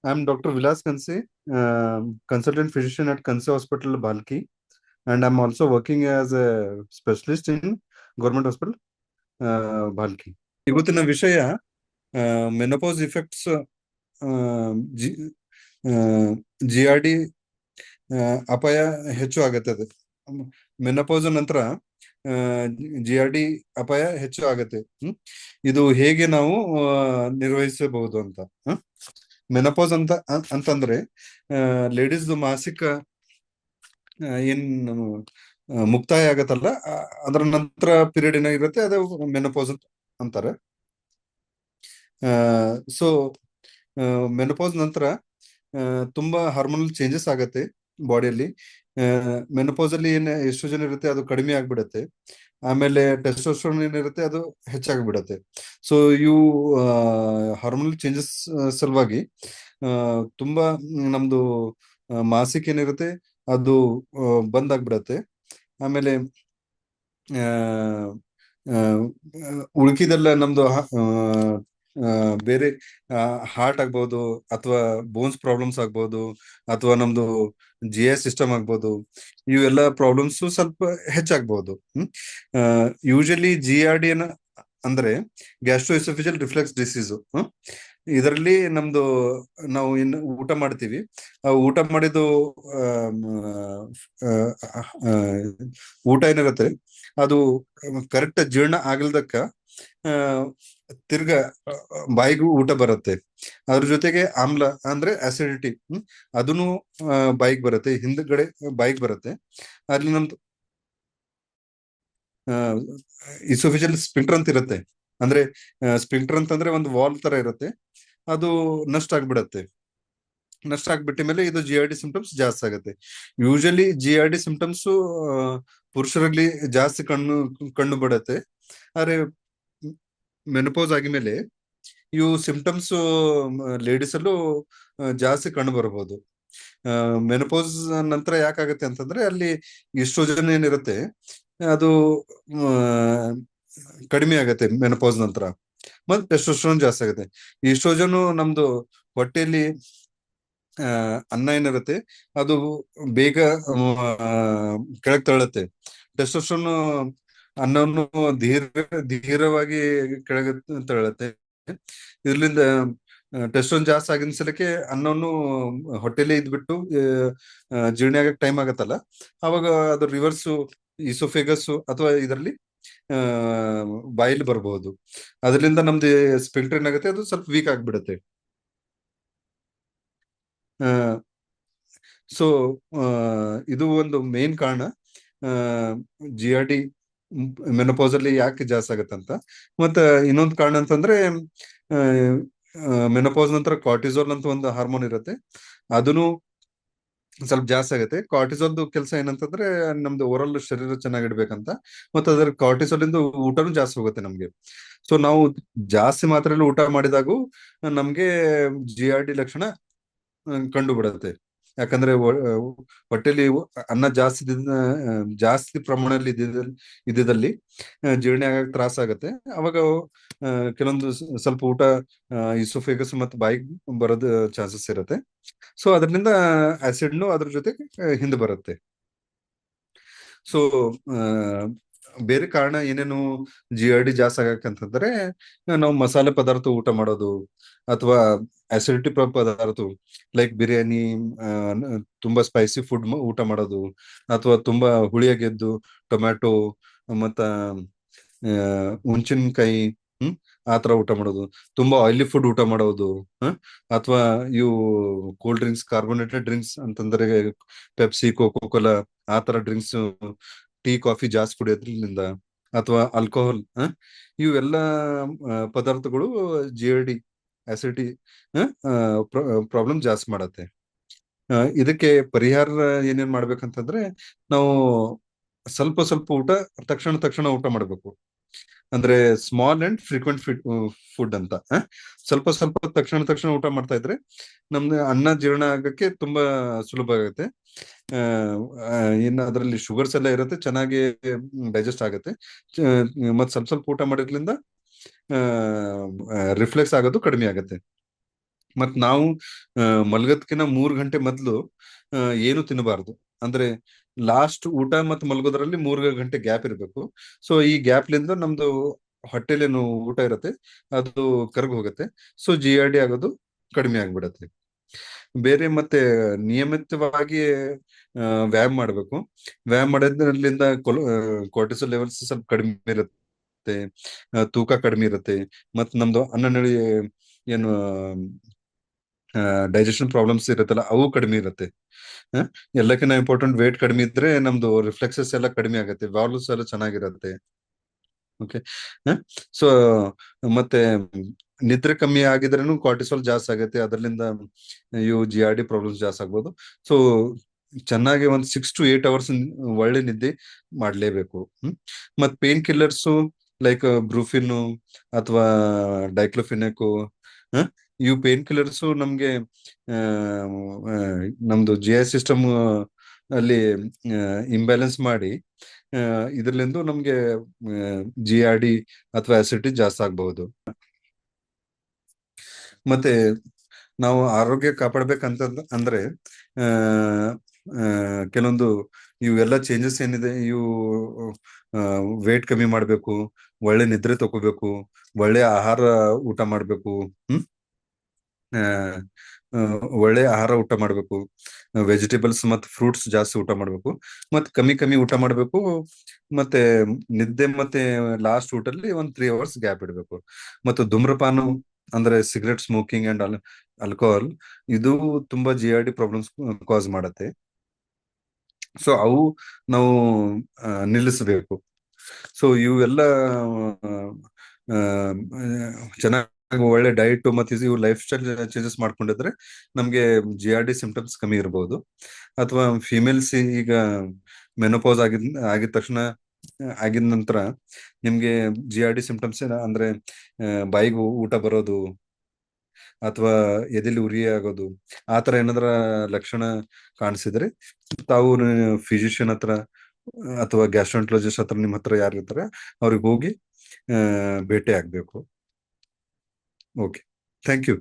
I'm Dr. Vilas Kanse, consultant physician at Kanse Hospital, Bhalki, and I'm also working as a specialist in Government Hospital, Bhalki. ಇವತ್ತಿನ ವಿಷಯ menopause effects G R D ಅಪಾಯ ಹೆಚ್ಚು ಆಗತ್ತೆ. ಅದು menopause ನಂತರ G R D ಅಪಾಯ ಹೆಚ್ಚು ಆಗತ್ತೆ. ಇದು ಹೇಗೆ ನಾವು ನಿರ್ವಹಿಸಬಹುದು ಅಂತ. ಮೆನೋಪಾಸ್ ಅಂತಂದ್ರೆ ಲೇಡೀಸ್ ಮಾಸಿಕ ಏನ್ ಮುಕ್ತಾಯ ಆಗತ್ತಲ್ಲ, ಅದರ ನಂತರ ಪೀರಿಯಡ್ ಏನಾಗಿರುತ್ತೆ ಅದು ಮೆನೋಪಾಸ್ ಅಂತಾರೆ. ಸೊ ಮೆನೋಪಾಸ್ ನಂತರ ತುಂಬಾ ಹಾರ್ಮೋನಲ್ ಚೇಂಜಸ್ ಆಗತ್ತೆ ಬಾಡಿಯಲ್ಲಿ. ಮೆನೋಪಾಸ್ ಅಲ್ಲಿ ಏನ್ ಎಸ್ಟ್ರೋಜನ್ ಇರುತ್ತೆ ಅದು ಕಡಿಮೆ ಆಗ್ಬಿಡತ್ತೆ. ಆಮೇಲೆ ಟೆಸ್ಟೋಸ್ಟೆರೋನ್ ಏನಿರುತ್ತೆ ಅದು ಹೆಚ್ಚಾಗ್ಬಿಡತ್ತೆ. ಸೊ ಇವು ಹಾರ್ಮೋನಲ್ ಚೇಂಜಸ್ ಸಲುವಾಗಿ ತುಂಬಾ ನಮ್ದು ಮಾಸಿಕ ಏನಿರುತ್ತೆ ಅದು ಬಂದಾಗ್ಬಿಡತ್ತೆ. ಆಮೇಲೆ ಉಳ್ಕಿದೆಲ್ಲ ನಮ್ದು ಬೇರೆ ಹಾರ್ಟ್ ಆಗ್ಬೋದು, ಅಥವಾ ಬೋನ್ಸ್ ಪ್ರಾಬ್ಲಮ್ಸ್ ಆಗ್ಬೋದು, ಅಥವಾ ನಮ್ದು GI ಸಿಸ್ಟಮ್ ಆಗ್ಬೋದು. ಇವೆಲ್ಲ ಪ್ರಾಬ್ಲಮ್ಸ್ ಸ್ವಲ್ಪ ಹೆಚ್ಚಾಗ್ಬೋದು. ಯೂಶಲಿ GRD ಅಂದ್ರೆ ಗ್ಯಾಸ್ಟ್ರೋಎಸೋಫೇಜಿಯಲ್ ರಿಫ್ಲೆಕ್ಸ್ ಡಿಸೀಸು. ಇದರಲ್ಲಿ ನಮ್ದು ನಾವು ಇನ್ನು ಊಟ ಮಾಡ್ತೀವಿ, ಊಟ ಮಾಡಿದ್ದು ಊಟ ಏನಿರುತ್ತೆ ಅದು ಕರೆಕ್ಟ್ ಜೀರ್ಣ ಆಗ್ಲ್ದಕ್ಕ ತಿರ್ಗಾ ಬಾಯಿಗೂ ಊಟ ಬರುತ್ತೆ. ಅದ್ರ ಜೊತೆಗೆ ಆಮ್ಲ ಅಂದ್ರೆ ಅಸಿಡಿಟಿ ಅದನ್ನು ಬಾಯಿಗೆ ಬರುತ್ತೆ, ಹಿಂದ್ಗಡೆ ಬಾಯಿಗೆ ಬರುತ್ತೆ. ಅಲ್ಲಿ ನಮ್ದು ಇಸೋಫೇಜಿಯಲ್ ಸ್ಪಿಂಕ್ಟರ್ ಅಂತ ಇರುತ್ತೆ. ಅಂದ್ರೆ ಸ್ಪಿಂಕ್ಟರ್ ಅಂತಂದ್ರೆ ಒಂದು ವಾಲ್ ತರ ಇರುತ್ತೆ, ಅದು ನಷ್ಟ ಆಗ್ಬಿಡತ್ತೆ. ನಷ್ಟ ಆಗ್ಬಿಟ್ಟ ಮೇಲೆ ಇದು GRD ಸಿಂಪ್ಟಮ್ಸ್ ಜಾಸ್ತಿ ಆಗುತ್ತೆ. ಯೂಶಲಿ GRD ಸಿಂಪ್ಟಮ್ಸ್ ಪುರುಷರಲ್ಲಿ ಜಾಸ್ತಿ ಕಣ್ಣು ಬಿಡತ್ತೆ. ಆದ್ರೆ ಮೆನೋಪಾಸ್ ಆಗಿದ್ಮೇಲೆ ಇವು ಸಿಂಪ್ಟಮ್ಸ್ ಲೇಡೀಸ್ ಅಲ್ಲೂ ಜಾಸ್ತಿ ಕಂಡು ಬರಬಹುದು. ಮೆನೋಪಾಸ್ ನಂತರ ಯಾಕಾಗತ್ತೆ ಅಂತಂದ್ರೆ ಅಲ್ಲಿ ಈಸ್ಟ್ರೋಜನ್ ಏನಿರುತ್ತೆ ಅದು ಕಡಿಮೆ ಆಗತ್ತೆ ಮೆನೋಪಾಸ್ ನಂತರ, ಮತ್ತೆ ಟೆಸ್ಟೋಸ್ಟೆರೋನ್ ಜಾಸ್ತಿ ಆಗುತ್ತೆ. ಈಸ್ಟ್ರೋಜನ್ ನಮ್ದು ಹೊಟ್ಟೆಯಲ್ಲಿ ಅನ್ನ ಏನಿರುತ್ತೆ ಅದು ಬೇಗ ಕೆಳಗೆ ತಳ್ಳುತ್ತೆ. ಟೆಸ್ಟೋಸ್ಟೆರೋನ್ ಅನ್ನವನ್ನು ಧೀರವಾಗಿ ಕೆಳಗೆ ತಳ್ಳುತ್ತೆ. ಇದರಿಂದ ಟೆಸ್ಟೋಸ್ಟೆರೋನ್ ಜಾಸ್ತಿ ಆಗಿನ ಸಲಕ್ಕೆ ಅನ್ನವನ್ನು ಹೊಟ್ಟೆಲೇ ಇದ್ಬಿಟ್ಟು ಜೀರ್ಣ ಆಗಕ್ಕೆ ಟೈಮ್ ಆಗತ್ತಲ್ಲ, ಅವಾಗ ಅದು ರಿವರ್ಸ್ ಇಸೋಫೇಗಸ್ ಅಥವಾ ಇದರಲ್ಲಿ ಬಾಯಿಲಿ ಬರಬಹುದು. ಅದರಿಂದ ನಮ್ದು ಸ್ಪಿಂಕ್ಟರ್ ಏನಾಗುತ್ತೆ ಅದು ಸ್ವಲ್ಪ ವೀಕ್ ಆಗ್ಬಿಡುತ್ತೆ. ಸೊ ಇದು ಒಂದು ಮೇನ್ ಕಾರಣ GRD ಮೆನೋಪಾಸ್ ಅಲ್ಲಿ ಯಾಕೆ ಜಾಸ್ತಿ ಆಗತ್ತಂತ. ಮತ್ತೆ ಇನ್ನೊಂದು ಕಾರಣ ಅಂತಂದ್ರೆ ಮೆನೋಪಾಸ್ ನಂತರ ಕಾರ್ಟಿಸೋಲ್ ಅಂತ ಒಂದು ಹಾರ್ಮೋನ್ ಇರುತ್ತೆ, ಅದನ್ನು ಸ್ವಲ್ಪ ಜಾಸ್ತಿ ಆಗುತ್ತೆ. ಕಾರ್ಟಿಸೋಲ್ದು ಕೆಲಸ ಏನಂತಂದ್ರೆ ನಮ್ದು ಓವರಾಲ್ ಶರೀರ ಚೆನ್ನಾಗಿಡ್ಬೇಕಂತ, ಮತ್ತೆ ಅದ್ರ ಕಾರ್ಟಿಸೋಲ್ ಇಂದ ಊಟನೂ ಜಾಸ್ತಿ ಹೋಗುತ್ತೆ ನಮ್ಗೆ. ಸೊ ನಾವು ಜಾಸ್ತಿ ಮಾತ್ರೆಯಲ್ಲಿ ಊಟ ಮಾಡಿದಾಗೂ ನಮ್ಗೆ GRD ಲಕ್ಷಣ ಕಂಡು ಬಿಡುತ್ತೆ. ಯಾಕಂದ್ರೆ ಹೊಟ್ಟೆಲಿ ಅನ್ನ ಜಾಸ್ತಿ ಪ್ರಮಾಣದಲ್ಲಿ ಇದ್ದಿದ್ದಲ್ಲಿ ಜೀರ್ಣ ಆಗಕ್ಕೆ ತ್ರಾಸ ಆಗತ್ತೆ. ಅವಾಗ ಕೆಲವೊಂದು ಸ್ವಲ್ಪ ಊಟ ಇಸೋಫೇಗಸ್ ಮತ್ತು ಬಾಯಿಗೆ ಬರೋದು ಚಾನ್ಸಸ್ ಇರುತ್ತೆ. ಸೊ ಅದರಿಂದ ಆಸಿಡ್ನು ಅದ್ರ ಜೊತೆ ಹಿಂದೆ ಬರುತ್ತೆ. ಸೊ ಬೇರೆ ಕಾರಣ ಏನೇನು GRD ಜಾಸ್ತಿ ಆಗಕ್ಕಂತಂದ್ರೆ ನಾವು ಮಸಾಲೆ ಪದಾರ್ಥ ಊಟ ಮಾಡೋದು, ಅಥವಾ ಅಸಿಡಿಟಿ ಪದಾರ್ಥ ಲೈಕ್ ಬಿರಿಯಾನಿ, ತುಂಬಾ ಸ್ಪೈಸಿ ಫುಡ್ ಊಟ ಮಾಡೋದು, ಅಥವಾ ತುಂಬಾ ಹುಳಿಯಾಗಿದ್ದು ಟೊಮ್ಯಾಟೊ ಮತ್ತ ಹುಣಸಿನಕಾಯಿ ಆತರ ಊಟ ಮಾಡೋದು, ತುಂಬಾ ಆಯಿಲಿ ಫುಡ್ ಊಟ ಮಾಡೋದು, ಅಥವಾ ಇವು ಕೂಲ್ ಡ್ರಿಂಕ್ಸ್, ಕಾರ್ಬೋನೇಟೆಡ್ ಡ್ರಿಂಕ್ಸ್ ಅಂತಂದ್ರೆ ಪೆಪ್ಸಿ, ಕೋಕೋ ಕೋಲಾ ಆತರ ಡ್ರಿಂಕ್ಸ್, ಟೀ ಕಾಫಿ ಜಾಸ್ತಿ ಕುಡಿಯೋದ್ರಿಂದ, ಅಥವಾ ಆಲ್ಕೋಹಾಲ್, ಇವೆಲ್ಲ ಪದಾರ್ಥಗಳು GRD ಆಸಿಡಿಟಿ ಪ್ರಾಬ್ಲಮ್ ಜಾಸ್ತಿ ಮಾಡತ್ತೆ. ಇದಕ್ಕೆ ಪರಿಹಾರ ಏನೇನ್ ಮಾಡ್ಬೇಕಂತಂದ್ರೆ ನಾವು ಸ್ವಲ್ಪ ಸ್ವಲ್ಪ ಊಟ ತಕ್ಷಣ ಊಟ ಮಾಡ್ಬೇಕು. ಅಂದ್ರೆ ಸ್ಮಾಲ್ ಅಂಡ್ ಫ್ರೀಕ್ವೆಂಟ್ ಫುಡ್ ಅಂತ. ಸ್ವಲ್ಪ ಸ್ವಲ್ಪ ತಕ್ಷಣ ಊಟ ಮಾಡ್ತಾ ಇದ್ರೆ ನಮ್ದು ಅನ್ನ ಜೀರ್ಣ ಆಗಕ್ಕೆ ತುಂಬಾ ಸುಲಭ ಆಗುತ್ತೆ. ಇನ್ನು ಅದರಲ್ಲಿ ಶುಗರ್ಸ್ ಎಲ್ಲ ಇರುತ್ತೆ, ಚೆನ್ನಾಗಿ ಡೈಜೆಸ್ಟ್ ಆಗುತ್ತೆ. ಮತ್ ಸ್ವಲ್ಪ ಸ್ವಲ್ಪ ಊಟ ಮಾಡೋದ್ರಿಂದ ರಿಫ್ಲೆಕ್ಸ್ ಆಗೋದು ಕಡಿಮೆ ಆಗುತ್ತೆ. ಮತ್ ನಾವು ಮಲ್ಗದ್ಕಿನ 3 ಗಂಟೆ ಮೊದ್ಲು ಏನು ತಿನ್ನಬಾರ್ದು. ಅಂದ್ರೆ ಲಾಸ್ಟ್ ಊಟ ಮತ್ತು ಮಲ್ಗೋದ್ರಲ್ಲಿ 3 ಗಂಟೆ ಗ್ಯಾಪ್ ಇರಬೇಕು. ಸೊ ಈ ಗ್ಯಾಪ್ಲಿಂದ ನಮ್ದು ಹೊಟ್ಟೆಲೇನು ಊಟ ಇರುತ್ತೆ ಅದು ಕರ್ಗ್ ಹೋಗುತ್ತೆ. ಸೊ GERD ಆಗೋದು ಕಡಿಮೆ ಆಗ್ಬಿಡತ್ತೆ. ಬೇರೆ ಮತ್ತೆ ನಿಯಮಿತವಾಗಿ ವ್ಯಾಯಾಮ ಮಾಡಬೇಕು. ವ್ಯಾಯಾಮ ಮಾಡೋದ್ರಿಂದ ಕಾರ್ಟಿಸೋಲ್ ಲೆವೆಲ್ಸ್ ಸ್ವಲ್ಪ ಕಡಿಮೆ ಇರುತ್ತೆ, ತೂಕ ಕಡಿಮೆ ಇರುತ್ತೆ, ಮತ್ ನಮ್ದು ಅನ್ನನಳಿ ಏನು ಡೈಜೆಷನ್ ಪ್ರಾಬ್ಲಮ್ಸ್ ಇರುತ್ತಲ್ಲ ಅವು ಕಡಿಮೆ ಇರುತ್ತೆ. ಆ, ಎಲ್ಲಕ್ಕಿಂತ ಇಂಪಾರ್ಟೆಂಟ್ ವೇಟ್ ಕಡಿಮೆ ಇದ್ರೆ ನಮ್ದು ರಿಫ್ಲೆಕ್ಸಸ್ ಎಲ್ಲ ಕಡಿಮೆ ಆಗುತ್ತೆ, ವಾಲ್ವ್ಸ್ ಎಲ್ಲ ಚೆನ್ನಾಗಿರುತ್ತೆ. ಓಕೆ. ಸೊ ಮತ್ತೆ ನಿದ್ರೆ ಕಮ್ಮಿ ಆಗಿದ್ರೂ ಕಾರ್ಟಿಸಾಲ್ ಜಾಸ್ತಿ ಆಗುತ್ತೆ, ಅದರಿಂದ ಇವು GERD ಪ್ರಾಬ್ಲಮ್ಸ್ ಜಾಸ್ತಿ ಆಗ್ಬೋದು. ಸೊ ಚೆನ್ನಾಗಿ ಒಂದು 6 to 8 hours ಒಳ್ಳೆ ನಿದ್ದೆ ಮಾಡ್ಲೇಬೇಕು. ಮತ್ ಪೇನ್ ಕಿಲ್ಲರ್ಸು ಲೈಕ್ ಬ್ರೂಫಿನ್ ಅಥವಾ ಡೈಕ್ಲೋಫಿನೆಕ್, ಇವು ಪೇನ್ ಕಿಲ್ಲರ್ಸು ನಮ್ಗೆ ಆ, ಆ, ನಮ್ದು GI ಸಿಸ್ಟಮ್ ಅಲ್ಲಿ ಇಂಬ್ಯಾಲೆನ್ಸ್ ಮಾಡಿ ಇದರ್ಲಿಂದ ನಮ್ಗೆ GERD ಅಥವಾ ಅಸಿಡಿಟಿ ಜಾಸ್ತಿ ಆಗಬಹುದು. ಮತ್ತೆ ನಾವು ಆರೋಗ್ಯ ಕಾಪಾಡ್ಬೇಕಂತ ಅಂದ್ರೆ ಆ ಆ, ಕೆಲವೊಂದು ಇವೆಲ್ಲ ಚೇಂಜಸ್ ಏನಿದೆ ಇವು ವೇಟ್ ಕಮ್ಮಿ ಮಾಡ್ಬೇಕು, ಒಳ್ಳೆ ನಿದ್ರೆ ತಗೋಬೇಕು, ಒಳ್ಳೆ ಆಹಾರ ಊಟ ಮಾಡ್ಬೇಕು. ಹ್ಮ್ ಆ, ಆ, ಒಳ್ಳೆ ಆಹಾರ ಊಟ ಮಾಡ್ಬೇಕು, ವೆಜಿಟೇಬಲ್ಸ್ ಮತ್ತು ಫ್ರೂಟ್ಸ್ ಜಾಸ್ತಿ ಊಟ ಮಾಡ್ಬೇಕು, ಮತ್ತೆ ಕಮ್ಮಿ ಕಮ್ಮಿ ಊಟ ಮಾಡ್ಬೇಕು. ಮತ್ತೆ ನಿದ್ದೆ ಮತ್ತೆ ಲಾಸ್ಟ್ ಊಟಲ್ಲಿ ಒಂದ್ 3 hours ಗ್ಯಾಪ್ ಇಡಬೇಕು. ಮತ್ತು ಧೂಮ್ರಪಾನ ಅಂದ್ರೆ ಸಿಗರೆಟ್ ಸ್ಮೋಕಿಂಗ್ ಅಂಡ್ ಆಲ್ಕೋಹಾಲ್ ಇದು ತುಂಬಾ GERD ಪ್ರಾಬ್ಲಮ್ಸ್ ಕಾಸ್ ಮಾಡತ್ತೆ. ಸೊ ಅವು ನಾವು ನಿಲ್ಲಿಸಬೇಕು. ಸೊ ಇವೆಲ್ಲ ಆ, ಚೆನ್ನಾಗಿ ಒಳ್ಳೆ ಡೈಟ್ ಮತ್ತೆ ಇವು ಲೈಫ್ ಸ್ಟೈಲ್ ಚೇಂಜಸ್ ಮಾಡ್ಕೊಂಡಿದ್ರೆ ನಮ್ಗೆ GERD ಸಿಂಪ್ಟಮ್ಸ್ ಕಮ್ಮಿ ಇರಬಹುದು. ಅಥವಾ ಫಿಮೇಲ್ಸ್ ಈಗ ಮೆನೋಪಾಸ್ ಆಗಿದ ತಕ್ಷಣ ಆಗಿದ ನಂತರ ನಿಮ್ಗೆ GERD ಸಿಂಪ್ಟಮ್ಸ್ ಅಂದ್ರೆ ಬಾಯಿಗೆ ಊಟ ಬರೋದು ಅಥವಾ ಎದೆಲಿ ಉರಿ ಆಗೋದು ಆ ತರ ಏನಾದ್ರ ಲಕ್ಷಣ ಕಾಣಿಸಿದ್ರೆ ತಾವು ಫಿಸಿಷಿಯನ್ ಹತ್ರ ಅಥವಾ ಗ್ಯಾಸ್ಟ್ರಾಂಟಾಲಜಿಸ್ಟ್ ಹತ್ರ ನಿಮ್ಮ ಹತ್ರ ಯಾರು ಇರ್ತಾರೆ ಅವ್ರಿಗೆ ಹೋಗಿ ಭೇಟಿ ಆಗ್ಬೇಕು. Okay, thank you.